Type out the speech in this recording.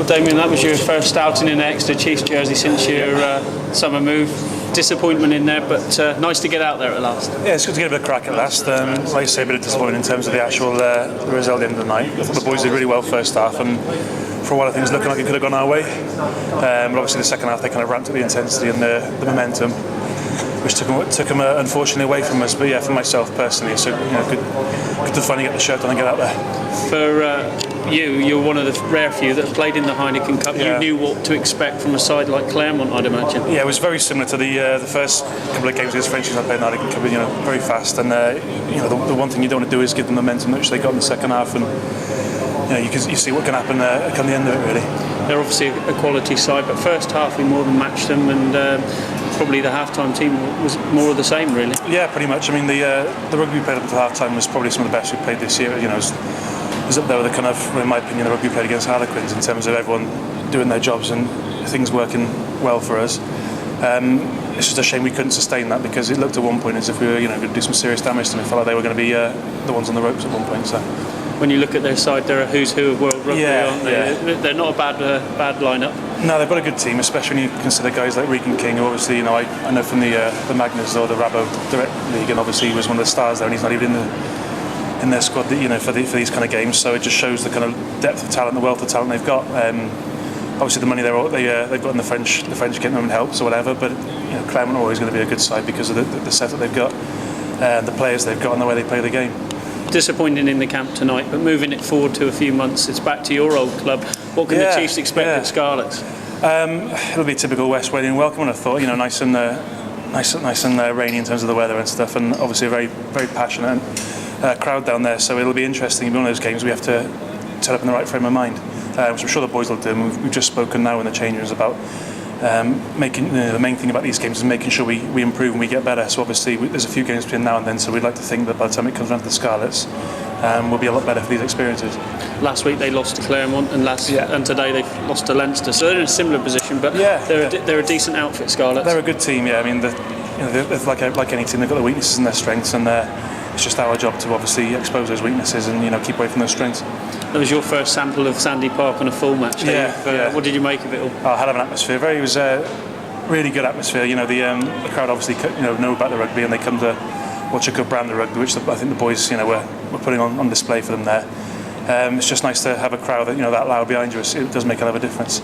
Damian, that was your first outing in Exeter Chiefs jersey since your summer move. Disappointment in there, but nice to get out there at last. Yeah, it's good to get a bit of crack at last. Like you say, a bit of disappointment in terms of the actual result at the end of the night. I thought the boys did really well first half, and for a while I think it was looking like it could have gone our way. But obviously the second half they kind of ramped up the intensity and the momentum, which took them unfortunately away from us. But yeah, for myself personally, it's good to finally get the shirt on and get out there. For you're one of the rare few that have played in the Heineken Cup. Yeah. You knew what to expect from a side like Clermont, I'd imagine. Yeah, it was very similar to the first couple of games against Frenchies I played in the Heineken Cup. Very fast, and the one thing you don't want to do is give them the momentum which they got in the second half, and you see what can happen come the end of it really. They're obviously a quality side, but first half we more than matched them, and probably the half-time team was more of the same really. Yeah, pretty much. I mean, the rugby we played up until half-time was probably some of the best we played this year. It was up there with the kind of, in my opinion, the rugby we played against Harlequins in terms of everyone doing their jobs and things working well for us. It's just a shame we couldn't sustain that, because it looked at one point as if we were going to do some serious damage to them. It felt like they were going to be the ones on the ropes at one point. So. When you look at their side, they're a who's who of world rugby, aren't they? Yeah. They're not a bad lineup. No, they've got a good team, especially when you consider guys like Regan King, who obviously I know from the Magnus or the Rabo Direct League, and obviously he was one of the stars there, and he's not even in their squad for these kind of games. So it just shows the kind of depth of talent, the wealth of talent they've got. Obviously the money they've got in the French getting them helps or whatever, but Clermont are always going to be a good side because of the set that they've got, the players they've got, and the way they play the game. Disappointing in the camp tonight, but moving it forward to a few months, it's back to your old club. What can the Chiefs expect at Scarlets? It'll be a typical West Walian welcome, I thought. Nice and rainy in terms of the weather and stuff, and obviously a very, very passionate crowd down there. So it'll be interesting. It'll be one of those games we have to set up in the right frame of mind, which I'm sure the boys will do. And we've just spoken now in the change rooms about making the main thing about these games is making sure we improve and we get better. So obviously there's a few games between now and then, so we'd like to think that by the time it comes around to the Scarlets, we'll be a lot better for these experiences. Last week they lost to Clermont, and today they've lost to Leinster, so they're in a similar position, but they're a decent outfit, Scarlets. They're a good team, yeah. I mean, they're like any team, they've got their weaknesses and their strengths, and it's just our job to obviously expose those weaknesses and keep away from those strengths. That was your first sample of Sandy Park on a full match day. What did you make of it all? Oh, hell of an atmosphere. It was a really good atmosphere. The crowd obviously know about the rugby, and they come to watch a good brand of rugby, which I think the boys were putting on display for them there. It's just nice to have a crowd that that loud behind you. It does make a lot of a difference.